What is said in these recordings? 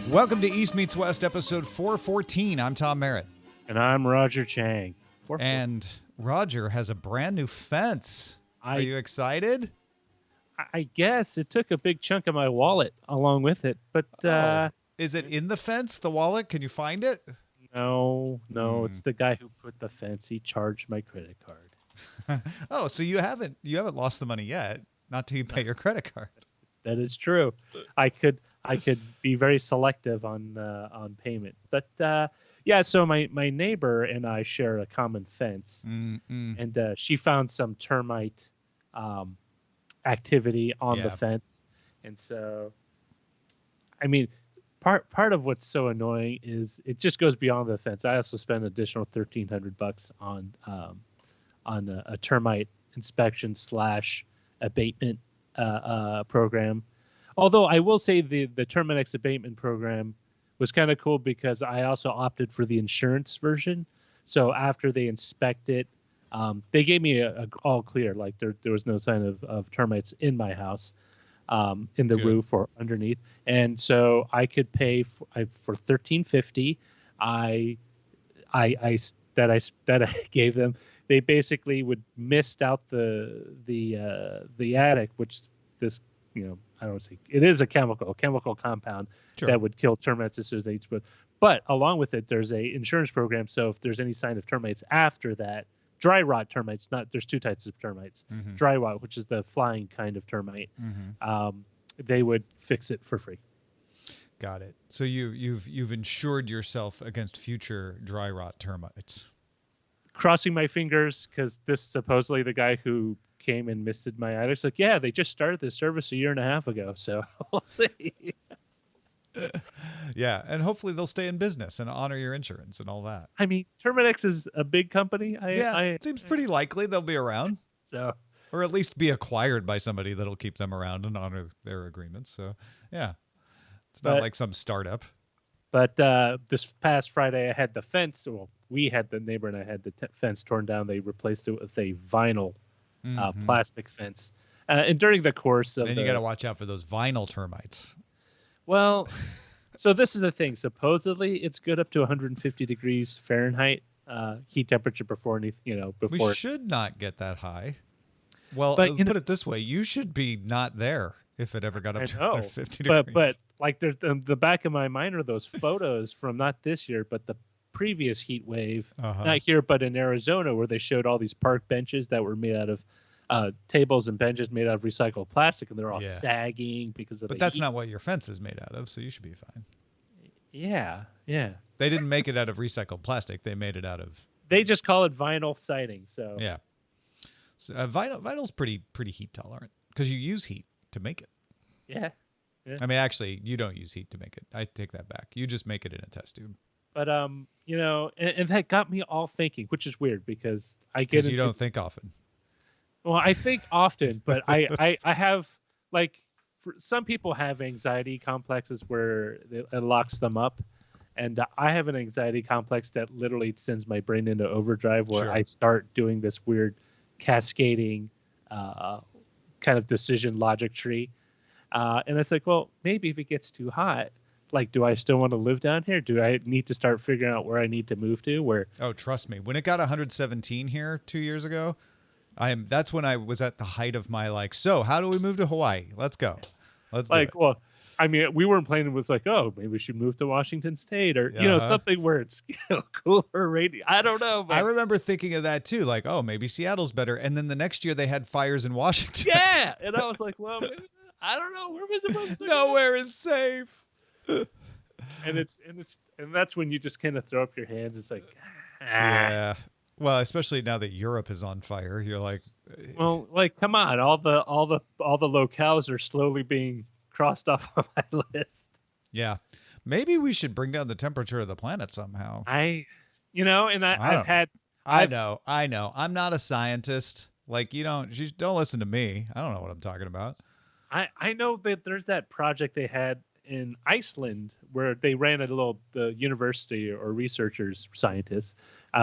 Welcome to East Meets West, episode 414. I'm Tom Merritt. And I'm Roger Chang. And Roger has a brand new fence. Are you excited? I guess it took a big chunk of my wallet along with it, but is it in the fence, the wallet? Can you find it? No, it's the guy who put the fence. He charged my credit card. Oh, so you haven't lost the money yet, not till you pay your credit card. That is true. I could be very selective on payment, but yeah. So my neighbor and I share a common fence, and she found some termite activity on the fence, and so I mean, part of what's so annoying is it just goes beyond the fence. I also spent an additional $1,300 on a termite inspection / abatement program. Although I will say the Terminex abatement program was kind of cool because I also opted for the insurance version. So after they inspect it, they gave me a all clear, like there was no sign of termites in my house, in the roof or underneath. And so I could pay for $1,350. That I gave them. They basically would mist out the attic, which this, I don't want to say it is a chemical compound that would kill termites as soon as they eat. But along with it, there's a insurance program. So if there's any sign of termites after that, dry rot termites, there's two types of termites. Dry rot, which is the flying kind of termite, they would fix it for free. Got it. So you've insured yourself against future dry rot termites. Crossing my fingers, because this supposedly the guy who came and misted my attic. Like, yeah, they just started this service a year and a half ago, so we'll see. Yeah, and hopefully they'll stay in business and honor your insurance and all that. I mean, Terminex is a big company. It seems pretty likely they'll be around. So, or at least be acquired by somebody that'll keep them around and honor their agreements. So, yeah, it's not like some startup. But this past Friday, I had the fence. Well, the neighbor and I had the fence torn down. They replaced it with a vinyl plastic fence. And during the course of then you got to watch out for those vinyl termites. Well, so this is the thing. Supposedly, it's good up to 150 degrees Fahrenheit heat temperature before before. We should not get that high. Well, put it this way: you should be not there if it ever got up to 150 degrees. But like, there's the back of my mind are those photos from not this year, but the previous heat wave, not here, but in Arizona, where they showed all these park benches that were made out of tables and benches made out of recycled plastic, and they're all sagging because of. But that's not what your fence is made out of, so you should be fine. Yeah. They didn't make it out of recycled plastic; they made it out of. They just call it vinyl siding. So yeah, so, vinyl's pretty heat tolerant because you use heat to make it. Yeah. I mean, actually, you don't use heat to make it. I take that back. You just make it in a test tube. But and that got me all thinking, which is weird because you don't think often. Well, I think often, but I have, like, some people have anxiety complexes where it locks them up. And I have an anxiety complex that literally sends my brain into overdrive where I start doing this weird cascading kind of decision logic tree. And it's like, well, maybe if it gets too hot, like, do I still want to live down here? Do I need to start figuring out where I need to move to? Oh, trust me. When it got 117 here 2 years ago, that's when I was at the height of my so how do we move to Hawaii? Let's go. Let's do it. Well, I mean, we weren't planning with maybe we should move to Washington State or something where it's cooler rainy. I don't know. I remember thinking of that too. Like, oh, maybe Seattle's better. And then the next year they had fires in Washington. Yeah, and I was like, well, I don't know. Where was it supposed to Nowhere is safe. and that's when you just kind of throw up your hands. It's like, yeah. Well, especially now that Europe is on fire, you're like, well, like, come on, all the locales are slowly being crossed off of my list. Yeah, maybe we should bring down the temperature of the planet somehow. I know. I'm not a scientist. Like, don't listen to me. I don't know what I'm talking about. I know that there's that project they had in Iceland where they ran the university or researchers, scientists,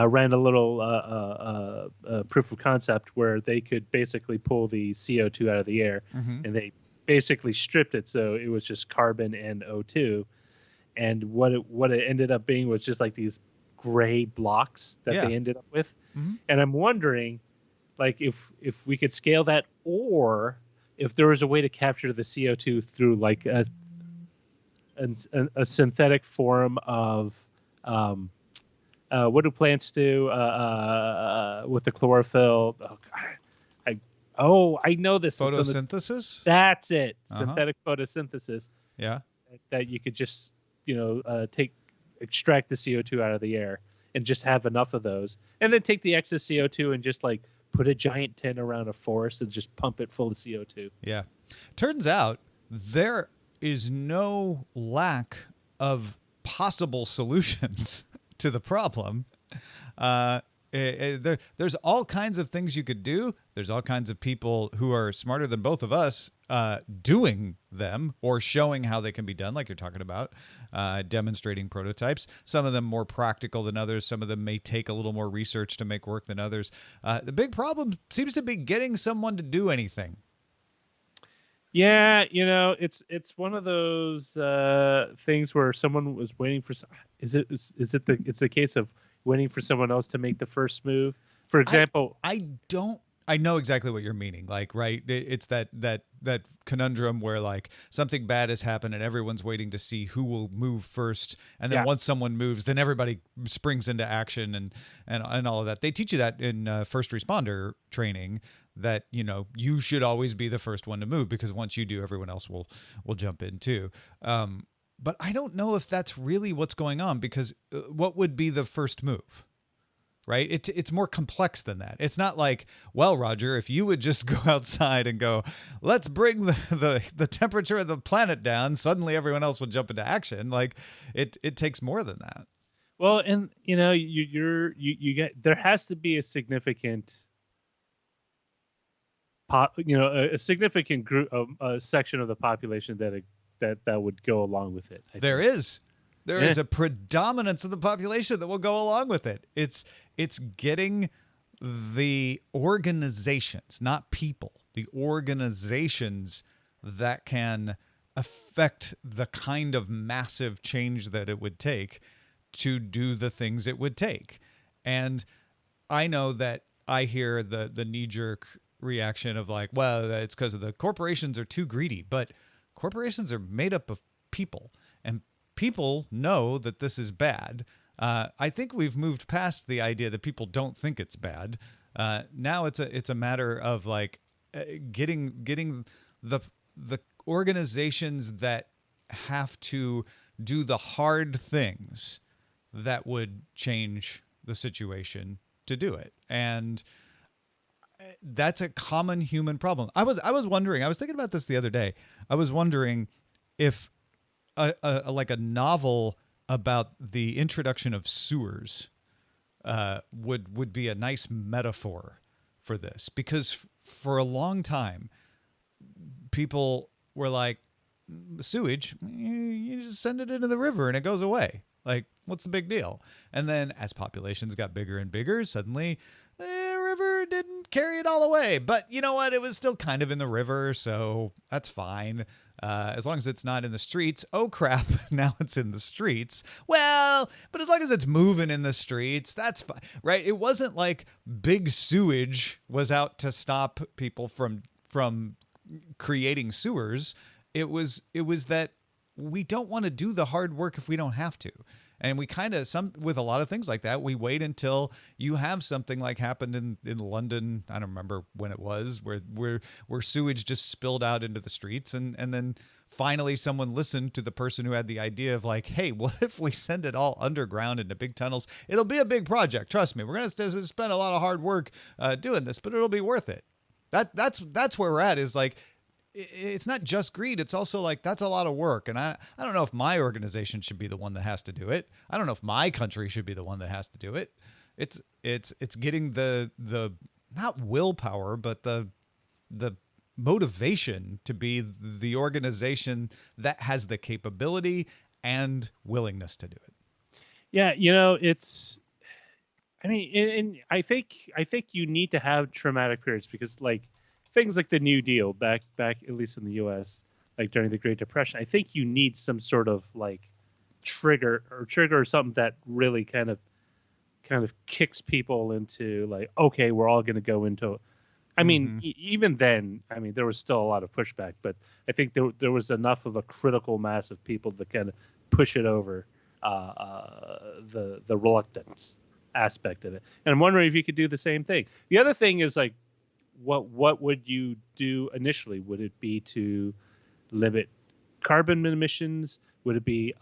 ran a little proof of concept where they could basically pull the CO2 out of the air, and they basically stripped it so it was just carbon and O2. and what it ended up being was just like these gray blocks that Yeah. they ended up with. Mm-hmm. And I'm wondering, like, if we could scale that, or if there was a way to capture the CO2 through like a synthetic form of what do plants do with the chlorophyll? Oh, God. I know this. Photosynthesis. That's it. Uh-huh. Synthetic photosynthesis. Yeah. That you could just extract the CO2 out of the air and just have enough of those, and then take the excess CO2 and just like put a giant tin around a forest and just pump it full of CO2. Yeah. Turns out there is no lack of possible solutions to the problem. There's all kinds of things you could do. There's all kinds of people who are smarter than both of us doing them or showing how they can be done, like you're talking about, demonstrating prototypes. Some of them more practical than others. Some of them may take a little more research to make work than others. The big problem seems to be getting someone to do anything. Yeah, it's one of those things where someone was waiting for. It's the case of waiting for someone else to make the first move. For example, I know exactly what you're meaning. Like, right? It's that conundrum where like something bad has happened and everyone's waiting to see who will move first, and then once someone moves, then everybody springs into action and all of that. They teach you that in first responder training. That you should always be the first one to move, because once you do, everyone else will jump in too. But I don't know if that's really what's going on, because what would be the first move, right? It's more complex than that. It's not like, well, Roger, if you would just go outside and go, let's bring the temperature of the planet down, suddenly everyone else would jump into action. Like it takes more than that. Well, and you get, there has to be a significant a significant group, a section of the population that would go along with it. There is a predominance of the population that will go along with it. It's getting the organizations, not people, the organizations that can affect the kind of massive change that it would take to do the things it would take. And I know that I hear the knee-jerk reaction of like, well, it's because of the corporations are too greedy. But corporations are made up of people, and people know that this is bad. I think we've moved past the idea that people don't think it's bad. Now it's a matter of like getting the organizations that have to do the hard things that would change the situation to do it. And that's a common human problem. I was wondering, I was thinking about this the other day. I was wondering if like a novel about the introduction of sewers would be a nice metaphor for this, because for a long time people were like, sewage, you just send it into the river and it goes away. Like, what's the big deal? And then as populations got bigger and bigger, suddenly the river didn't carry it all away. But you know what? It was still kind of in the river, so that's fine. As long as it's not in the streets. Oh, crap. Now it's in the streets. Well, but as long as it's moving in the streets, that's fine, right? It wasn't like big sewage was out to stop people from creating sewers. It was that we don't want to do the hard work if we don't have to. And we kind of, with a lot of things like that, we wait until you have something like happened in London. I don't remember when it was, where sewage just spilled out into the streets. And then finally someone listened to the person who had the idea of like, hey, what if we send it all underground into big tunnels? It'll be a big project. Trust me. We're going to spend a lot of hard work doing this, but it'll be worth it. That's where we're at, is like, it's not just greed. It's also like, that's a lot of work. And I don't know if my organization should be the one that has to do it. I don't know if my country should be the one that has to do it. It's getting the not willpower, but the motivation to be the organization that has the capability and willingness to do it. Yeah. And I think you need to have traumatic periods, because like things like the New Deal back at least in the U.S., like during the Great Depression, I think you need some sort of like trigger something that really kind of kicks people into like, okay, we're all going to go into. I mean, even then, I mean, there was still a lot of pushback, but I think there was enough of a critical mass of people to kind of push it over the reluctance aspect of it. And I'm wondering if you could do the same thing. The other thing is like, what would you do initially? Would it be to limit carbon emissions? Would it be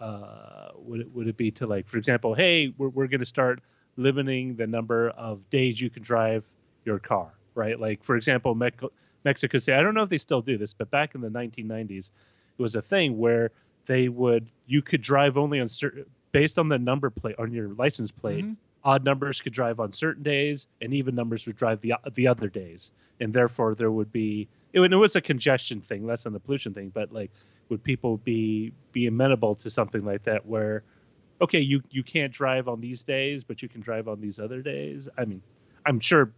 would it be to, like, for example, hey, we're going to start limiting the number of days you can drive your car, right? Like, for example, Mexico City, I don't know if they still do this, but back in the 1990s, it was a thing where you could drive only on certain, based on the number plate on your license plate. Odd numbers could drive on certain days, and even numbers would drive the other days, and therefore there would be it was a congestion thing, less than the pollution thing. But like, would people be amenable to something like that, where, okay, you can't drive on these days, but you can drive on these other days? I mean, I'm sure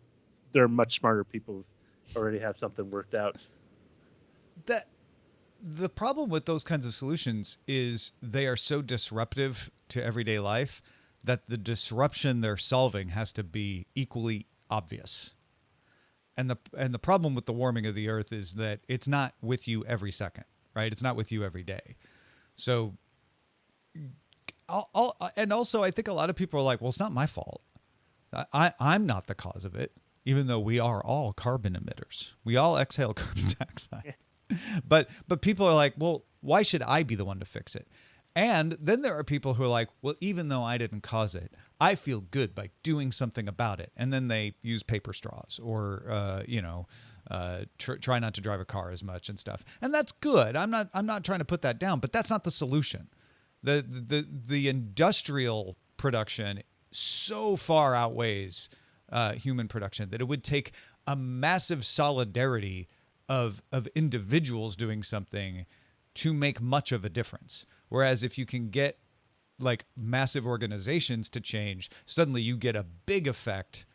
there are much smarter people who already have something worked out. That the problem with those kinds of solutions is they are so disruptive to everyday life that the disruption they're solving has to be equally obvious. And the problem with the warming of the earth is that it's not with you every second, right? It's not with you every day. So and also I think a lot of people are like, well, it's not my fault. I'm not the cause of it, even though we are all carbon emitters. We all exhale carbon dioxide. But people are like, well, why should I be the one to fix it? And then there are people who are like, well, even though I didn't cause it, I feel good by doing something about it. And then they use paper straws or, try not to drive a car as much and stuff. And that's good. I'm not trying to put that down, but that's not the solution. The industrial production so far outweighs human production that it would take a massive solidarity of individuals doing something to make much of a difference. Whereas if you can get like massive organizations to change, suddenly you get a big effect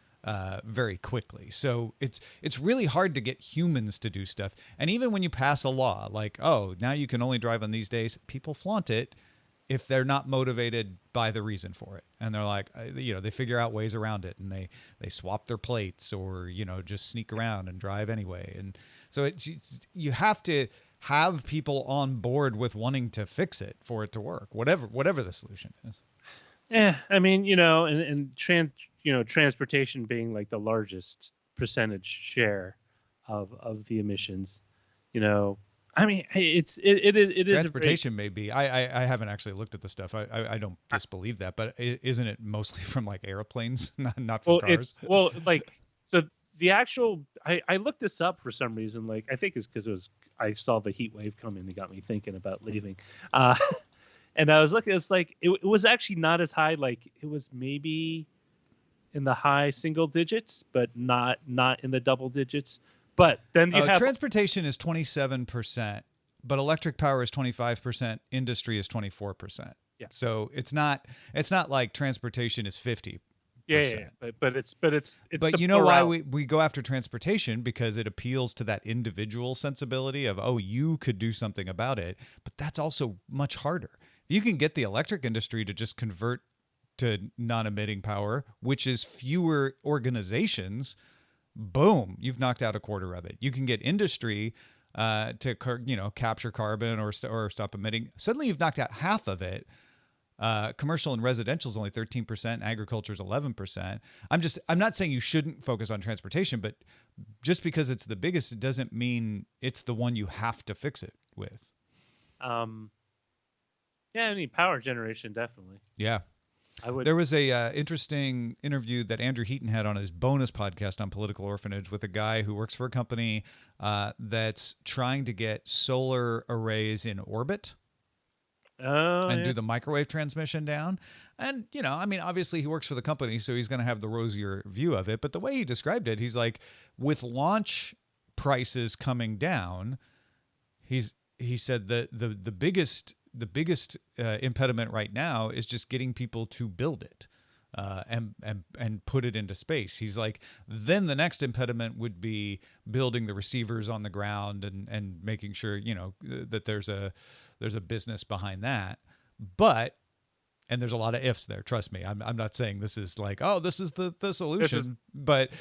very quickly. So it's really hard to get humans to do stuff. And even when you pass a law like, oh, now you can only drive on these days, people flaunt it if they're not motivated by the reason for it. And they're like, they figure out ways around it, and they swap their plates or, just sneak around and drive anyway. And so you have to have people on board with wanting to fix it for it to work, whatever the solution is. Yeah, I mean, and transportation being like the largest percentage share of the emissions, I mean, it is transportation may be. I haven't actually looked at the stuff. I don't disbelieve that, but isn't it mostly from like airplanes, not from cars? So the actual I looked this up for some reason. Like, I think it's because I saw the heat wave coming and got me thinking about leaving. And I was looking, it's like it was actually not as high. Like, it was maybe in the high single digits, but not in the double digits. But then you have transportation is 27%, but electric power is 25%. Industry is 24%. Yeah. So it's not like transportation is 50%. Yeah. But it's But you know why we go after transportation? Because it appeals to that individual sensibility of, oh, you could do something about it. But that's also much harder. You can get the electric industry to just convert to non-emitting power, which is fewer organizations. Boom, you've knocked out a quarter of it. You can get industry to capture carbon or stop emitting. Suddenly you've knocked out half of it. Commercial and residential is only 13%. Agriculture is 11%. I'm not saying you shouldn't focus on transportation, but just because it's the biggest, it doesn't mean it's the one you have to fix it with. Yeah, I mean, power generation, definitely. Yeah. There was a interesting interview that Andrew Heaton had on his bonus podcast on Political Orphanage with a guy who works for a company that's trying to get solar arrays in orbit. Do the microwave transmission down. And, obviously he works for the company, so he's going to have the rosier view of it. But the way he described it, he's like, with launch prices coming down, he said the biggest impediment right now is just getting people to build it and put it into space. He's like, then the next impediment would be building the receivers on the ground and making sure that there's a business behind that. But And there's a lot of ifs there. Trust me. I'm not saying this is like, oh, this is the solution. But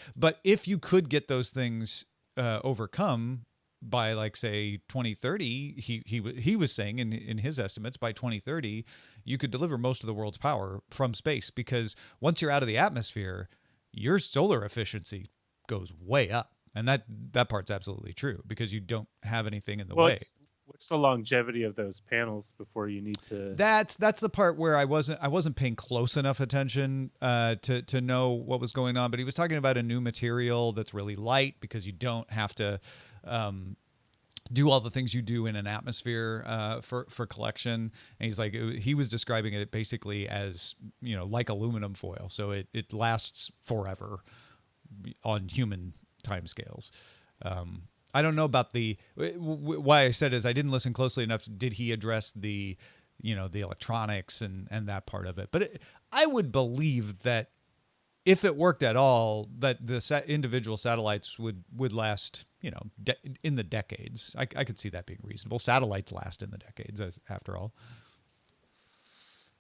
if you could get those things overcome by, like, say 2030, he was saying in his estimates, by 2030 you could deliver most of the world's power from space, because once you're out of the atmosphere, your solar efficiency goes way up. And that part's absolutely true, because you don't have anything in the way. What's the longevity of those panels before you need to? That's the part where I wasn't paying close enough attention to know what was going on. But he was talking about a new material that's really light, because you don't have to do all the things you do in an atmosphere for collection. And he's like, he was describing it basically as, like aluminum foil, so it lasts forever on human timescales. I don't know about why I said is I didn't listen closely enough. Did he address the electronics and that part of it? But I would believe that if it worked at all, that the individual satellites would last, in the decades. I could see that being reasonable. Satellites last in the decades, after all.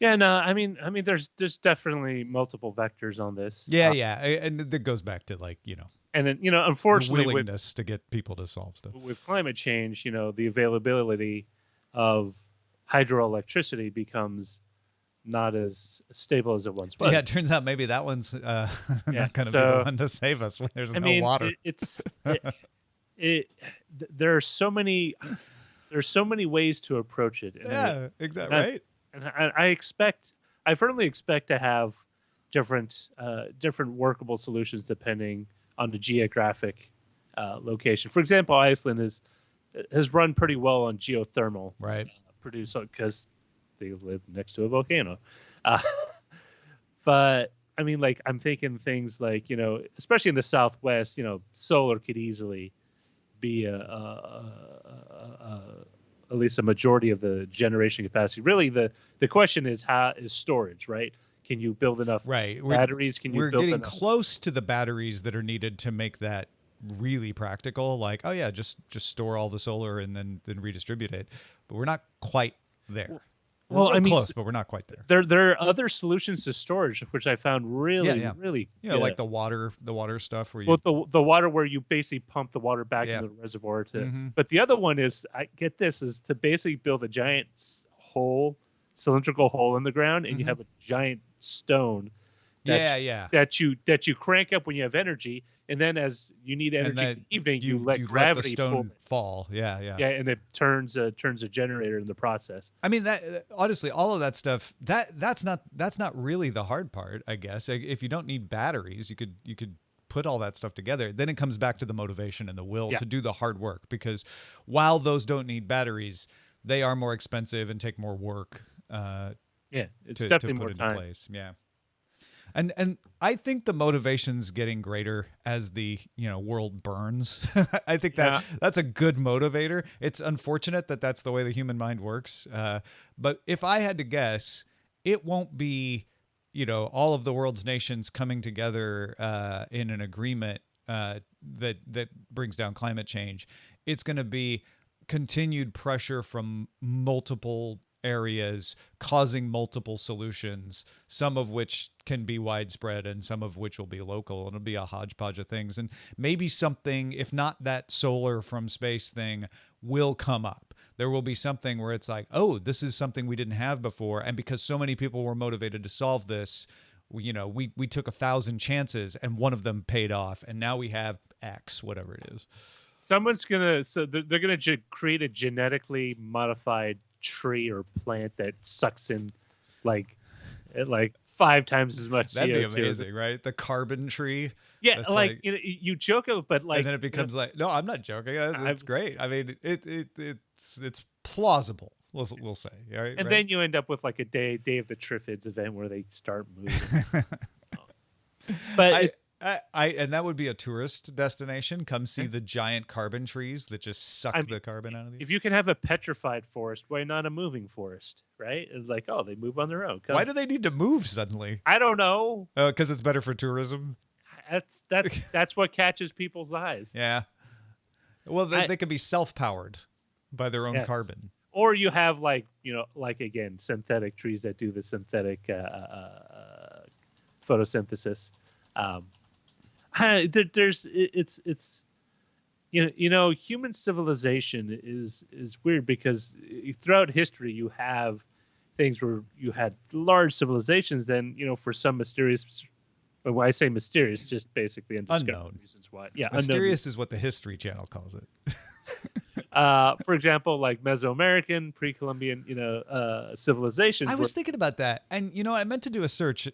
Yeah, no, I mean, there's definitely multiple vectors on this. Yeah, and that goes back to, like, and then, unfortunately, the willingness to get people to solve stuff. With climate change, the availability of hydroelectricity becomes not as stable as it once was. Yeah, it turns out maybe that one's not going to be the one to save us when there's no water. There are so many ways to approach it. And exactly right. And I firmly expect to have different workable solutions depending on the geographic location. For example, Iceland has run pretty well on geothermal, right? Produced because they live next to a volcano. But I mean, like, I'm thinking things like, especially in the Southwest, solar could easily be at least a majority of the generation capacity. Really, the question is storage, right? Can you build enough batteries? We're getting close to the batteries that are needed to make that really practical. Like, oh yeah, just store all the solar and then redistribute it. But we're not quite there. Well, we're close, but we're not quite there. There are other solutions to storage, which I found really like the water stuff where the water where you basically pump the water back into the reservoir But the other one is, is to basically build a giant cylindrical hole in the ground, and you have a giant stone that you crank up when you have energy, and then as you need energy in the evening, you let gravity let the stone fall. And it turns a generator in the process. I mean, that honestly, all of that stuff, that's not really the hard part, I guess. If you don't need batteries, you could put all that stuff together. Then it comes back to the motivation and the will to do the hard work, because while those don't need batteries, they are more expensive and take more work. It's definitely more into time. Place. Yeah. And I think the motivation's getting greater as the world burns. I think that's a good motivator. It's unfortunate that that's the way the human mind works. But if I had to guess, it won't be all of the world's nations coming together in an agreement that brings down climate change. It's going to be continued pressure from multiple areas causing multiple solutions, some of which can be widespread and some of which will be local. It'll be a hodgepodge of things. And maybe something, if not that solar from space thing, will come up. There will be something where it's like, oh, this is something we didn't have before. And because so many people were motivated to solve this, we took 1,000 chances and one of them paid off. And now we have X, whatever it is. They're going to create a genetically modified tree or plant that sucks in like 5 times as much That'd CO2. Be amazing, right? The carbon tree. Yeah, you joke it, but and then it becomes no, I'm not joking. It's great. I mean, it's plausible. We'll say, right? And then you end up with like a day of the Triffids event where they start moving. But and that would be a tourist destination. Come see the giant carbon trees that just suck the carbon out of the. If you can have a petrified forest, why not a moving forest? Right? It's like, oh, they move on their own. Why do they need to move suddenly? I don't know. Because it's better for tourism. That's what catches people's eyes. Yeah. Well, they can be self-powered by their own carbon. or you have like again synthetic trees that do the synthetic photosynthesis. It's human civilization is weird because throughout history you have things where you had large civilizations. Then for some mysterious, but when I say mysterious, just basically unknown reasons why. Yeah, mysterious is what the History Channel calls it. For example, like Mesoamerican, pre-Columbian, civilizations. I was thinking about that, and I meant to do a search.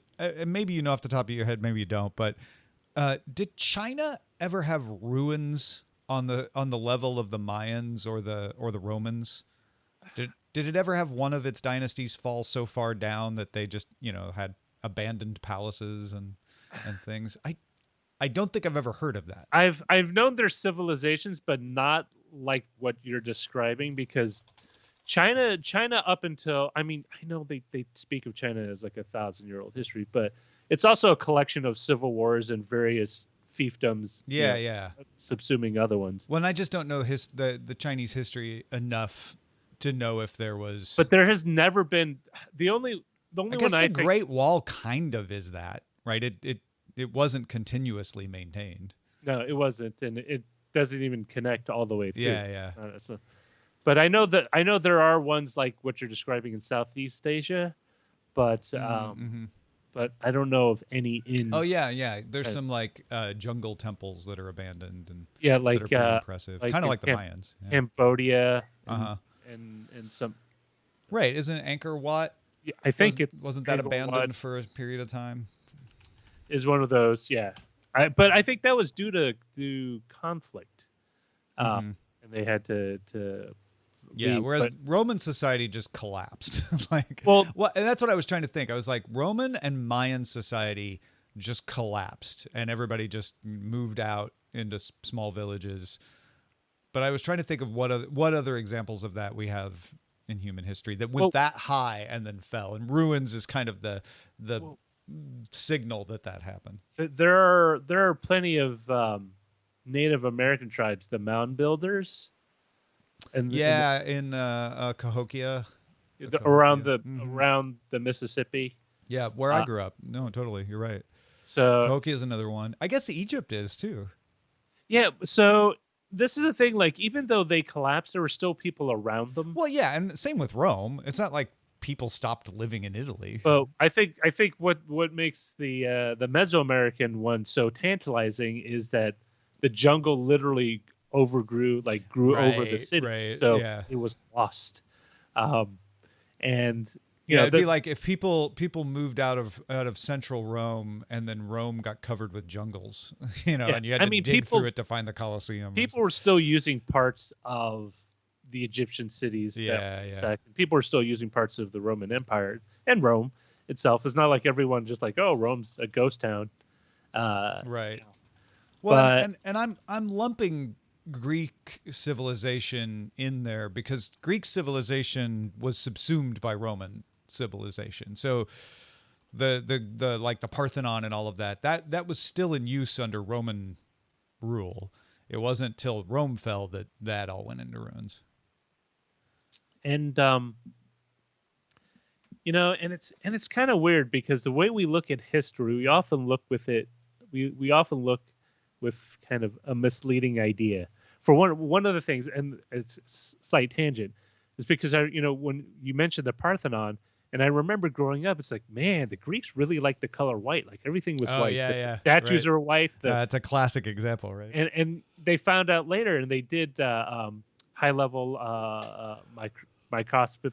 Maybe off the top of your head, maybe you don't. But did China ever have ruins on the level of the Mayans or the Romans? Did it ever have one of its dynasties fall so far down that they just had abandoned palaces and things? I don't think I've ever heard of that. I've known their civilizations, but not like what you're describing, because China up until, I know they speak of China as like 1,000-year-old history, but it's also a collection of civil wars and various fiefdoms. Yeah. Subsuming other ones. Well, and I just don't know the Chinese history enough to know if there was. But there has never been the only I guess the Great Wall kind of is that, right? It wasn't continuously maintained. No, it wasn't, and it doesn't even connect all the way through. Yeah. But I know there are ones like what you're describing in Southeast Asia, but but I don't know of any in. Oh yeah. There's some like jungle temples that are abandoned and like that are pretty impressive, kind of like the Mayans. Yeah. Cambodia. And some. Right, isn't Angkor Wat? Yeah, I think wasn't that abandoned for a period of time? Is one of those, yeah. But I think that was due to conflict, and they had to. Yeah, whereas Roman society just collapsed. And that's what I was trying to think. I was like, Roman and Mayan society just collapsed, and everybody just moved out into small villages. But I was trying to think of what other examples of that we have in human history that went that high and then fell. And ruins is kind of the signal that happened. There are plenty of Native American tribes, the mound builders, in Cahokia, around the Mississippi. Yeah, where I grew up. No, totally, you're right. So Cahokia is another one. I guess Egypt is too. Yeah, so this is the thing. Like, even though they collapsed, there were still people around them. Well, yeah, and same with Rome. It's not like people stopped living in Italy. Well, I think what makes the Mesoamerican one so tantalizing is that the jungle literally grew over the city, it was lost. And it'd be like if people moved out of central Rome and then Rome got covered with jungles, and you had to dig through it to find the Colosseum. People were still using parts of the Egyptian cities. People were still using parts of the Roman Empire and Rome itself. It's not like everyone just like, oh, Rome's a ghost town. Right. Well, and I'm lumping Greek civilization in there because Greek civilization was subsumed by Roman civilization. So the like the Parthenon and all of that was still in use under Roman rule. It wasn't till Rome fell that all went into ruins. And and it's kind of weird because the way we look at history, we often look with kind of a misleading idea. For one of the things, and it's a slight tangent, is because when you mentioned the Parthenon, and I remember growing up, it's like, man, the Greeks really liked the color white. Like everything was white. The statues are white. It's a classic example, right? And they found out later, and they did high level microscopic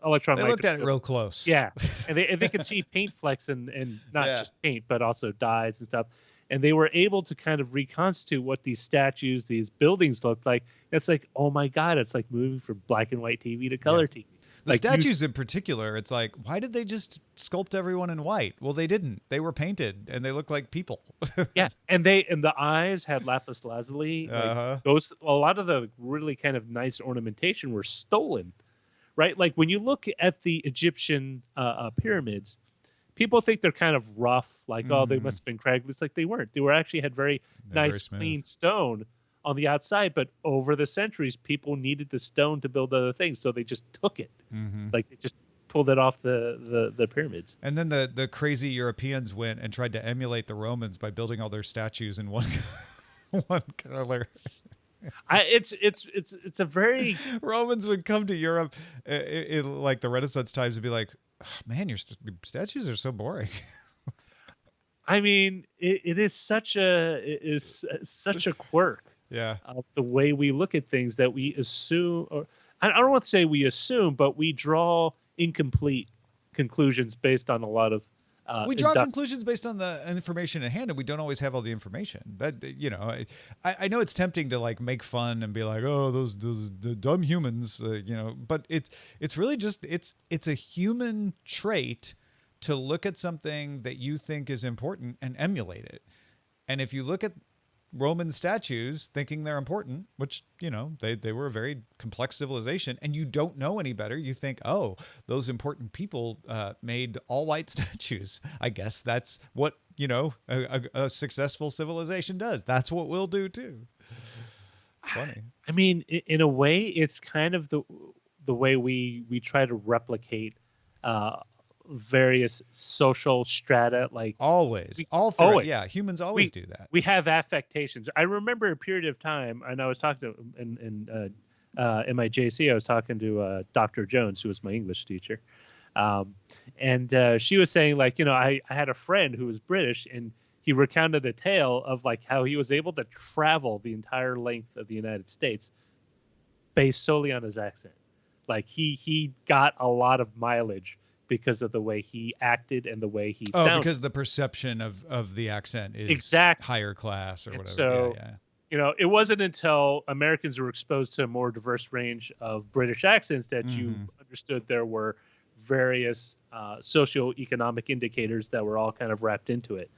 electron. They looked at it real close. Yeah, and they could see paint flecks and not just paint, but also dyes and stuff. And they were able to kind of reconstitute what these statues, these buildings looked like. It's like, oh my God, it's like moving from black and white TV to color TV. The statues in particular, it's like, why did they just sculpt everyone in white? Well, they didn't. They were painted, and they looked like people. Yeah, and the eyes had lapis lazuli. A lot of the really kind of nice ornamentation were stolen, right? Like when you look at the Egyptian pyramids, people think they're kind of rough, like, oh, they must have been cracked. It's like they weren't. They were actually had very nice, clean stone, on the outside, but over the centuries, people needed the stone to build other things, so they just took it. Like they just pulled it off the pyramids. And then the crazy Europeans went and tried to emulate the Romans by building all their statues in one one color. It's a very Romans would come to Europe in like the Renaissance times and be like, oh, man, your statues are so boring. I mean, it is such a quirk. Yeah. Of the way we look at things, that we assume, or I don't want to say we assume, but we draw incomplete conclusions based on a lot of. We draw conclusions based on the information at hand, and we don't always have all the information. That, you know, I know it's tempting to like make fun and be like, oh, those the dumb humans, you know, but it's really just it's a human trait to look at something that you think is important and emulate it. And if you look at Roman statues thinking they're important, which, you know, they were a very complex civilization, and you don't know any better. You think, oh, those important people made all white statues. I guess that's what, you know, a successful civilization does. That's what we'll do too. It's funny. I mean, in a way, it's kind of the way we try to replicate various social strata, like always humans always do that. We have affectations. I remember a period of time, and I was talking to in my JC, I was talking to Dr. Jones, who was my English teacher, and she was saying, like, you know, I had a friend who was British, and he recounted a tale of like how he was able to travel the entire length of the United States based solely on his accent. Like he got a lot of mileage because of the way he acted and the way he sounded. Because the perception of the accent is exactly higher class or and whatever. So, yeah. You know, it wasn't until Americans were exposed to a more diverse range of British accents that you understood there were various socioeconomic indicators that were all kind of wrapped into it.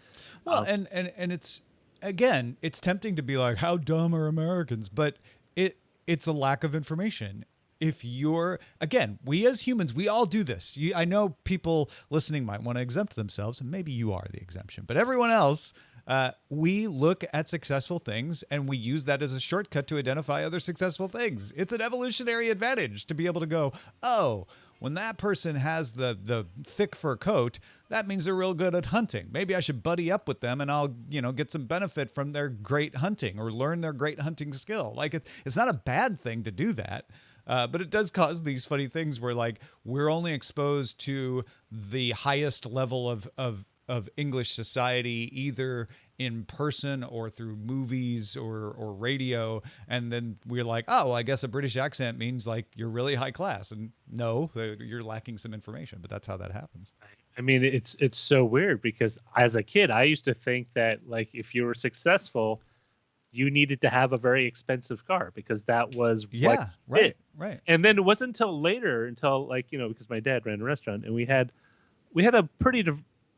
Well, and it's, again, it's tempting to be like, how dumb are Americans? But it's a lack of information. If you're, again, we as humans, we all do this. I know people listening might want to exempt themselves, and maybe you are the exemption, but everyone else, we look at successful things and we use that as a shortcut to identify other successful things. It's an evolutionary advantage to be able to go, oh, when that person has the thick fur coat, that means they're real good at hunting. Maybe I should buddy up with them and I'll, you know, get some benefit from their great hunting or learn their great hunting skill. Like it's not a bad thing to do that. But it does cause these funny things where, like, we're only exposed to the highest level of English society, either in person or through movies or radio. And then we're like, oh, well, I guess a British accent means like you're really high class. And no, you're lacking some information, but that's how that happens. I mean, it's so weird because as a kid, I used to think that, like, if you were successful, you needed to have a very expensive car because that was right. And then it wasn't until later, like, you know, because my dad ran a restaurant and we had a pretty,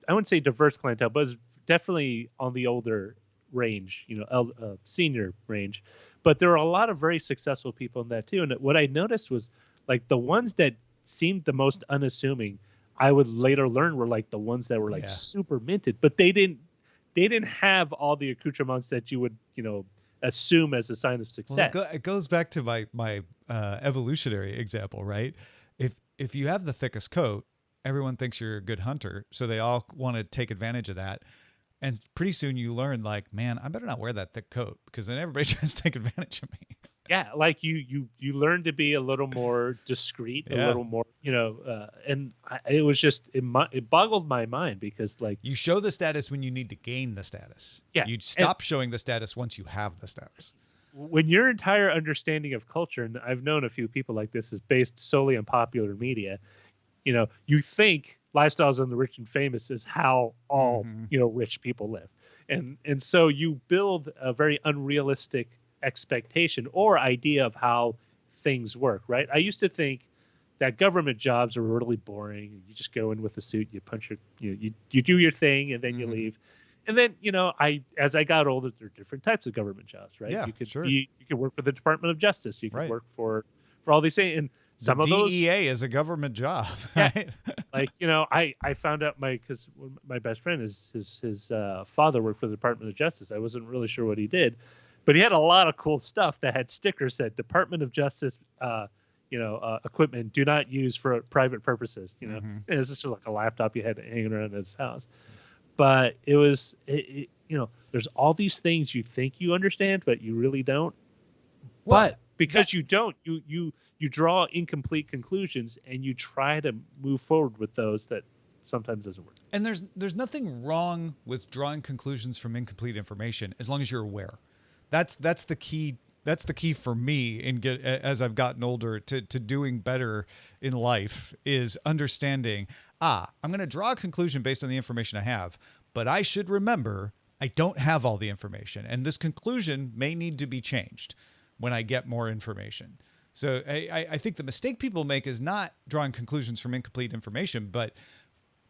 I wouldn't say diverse clientele, but it was definitely on the older range, you know, senior range. But there were a lot of very successful people in that too. And what I noticed was, like, the ones that seemed the most unassuming, I would later learn were like the ones that were like super minted, but they didn't have all the accoutrements that you would, you know, assume as a sign of success. Well, it goes back to my evolutionary example, right? If you have the thickest coat, everyone thinks you're a good hunter, so they all want to take advantage of that. And pretty soon you learn, like, man, I better not wear that thick coat because then everybody tries to take advantage of me. Yeah, like you learn to be a little more discreet, a little more, you know, and it was just, it boggled my mind because, like, you show the status when you need to gain the status. Yeah. You stop showing the status once you have the status. When your entire understanding of culture, and I've known a few people like this, is based solely on popular media, you know, you think lifestyles of the rich and famous is how all, you know, rich people live. And so you build a very unrealistic expectation or idea of how things work, right? I used to think that government jobs are really boring. You just go in with a suit, you punch you do your thing, and then you leave. And then, you know, as I got older, there are different types of government jobs, right? Yeah, you could sure. You could work for the Department of Justice. You could work for all these things. And some of those, DEA is a government job, yeah. right? Like, you know, I found out because my best friend his father worked for the Department of Justice. I wasn't really sure what he did, But he had a lot of cool stuff that had stickers that Department of Justice, equipment do not use for private purposes. And it's just like a laptop you had hanging around his house. But it was, there's all these things you think you understand, but you really don't. But because you don't, you draw incomplete conclusions, and you try to move forward with those that sometimes doesn't work. And there's nothing wrong with drawing conclusions from incomplete information as long as you're aware. That's the key. That's the key for me as I've gotten older to doing better in life, is understanding, I'm going to draw a conclusion based on the information I have, but I should remember I don't have all the information, and this conclusion may need to be changed when I get more information. So I think the mistake people make is not drawing conclusions from incomplete information, but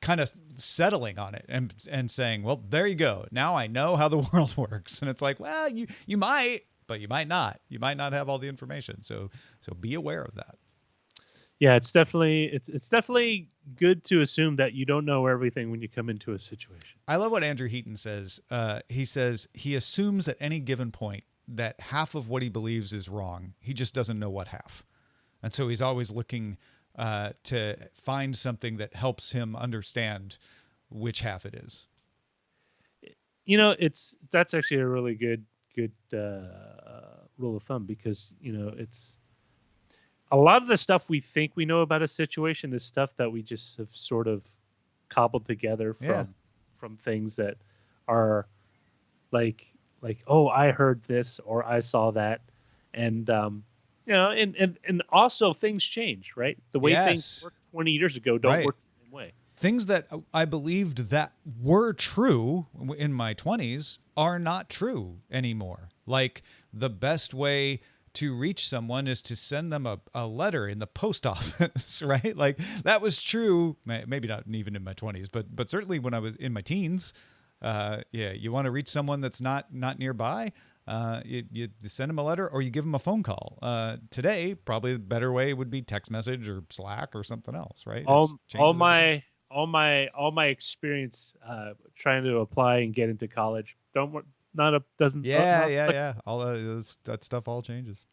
kind of settling on it and saying, well, there you go. Now I know how the world works. And it's like, well, you might, but you might not. You might not have all the information. So be aware of that. Yeah, it's definitely good to assume that you don't know everything when you come into a situation. I love what Andrew Heaton says. He says he assumes at any given point that half of what he believes is wrong. He just doesn't know what half. And so he's always looking to find something that helps him understand which half it is. That's actually a really good rule of thumb, because it's a lot of the stuff we think we know about a situation is stuff that we just have sort of cobbled together from things that are like, oh, I heard this or I saw that, and and also things change, right? The way things worked 20 years ago don't work the same way. Things that I believed that were true in my 20s are not true anymore. Like, the best way to reach someone is to send them a letter in the post office, right? Like, that was true, maybe not even in my 20s, but certainly when I was in my teens. You want to reach someone that's not nearby, you send them a letter or you give them a phone call. Today, probably the better way would be text message or Slack or something else, right? All my experience trying to apply and get into college doesn't. Yeah. All that stuff all changes.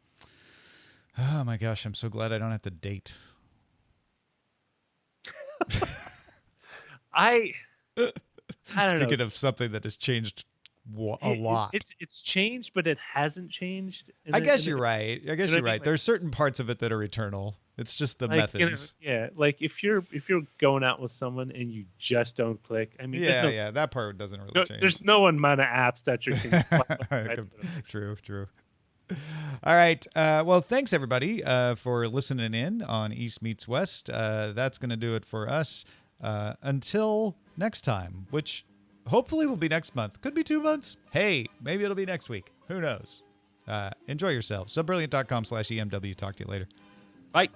Oh my gosh, I'm so glad I don't have to date. I don't know. Speaking of something that has changed a lot. It's changed, but it hasn't changed. I guess you're right. There's certain parts of it that are eternal. It's just the methods. Like if you're going out with someone and you just don't click. I mean, that part doesn't really change. There's no amount of apps that you can. True. All right. Well, thanks everybody for listening in on East Meets West. That's going to do it for us. Until next time, which hopefully will be next month. Could be 2 months. Hey, maybe it'll be next week. Who knows? Enjoy yourself. Subbrilliant.com/EMW. Talk to you later. Bye.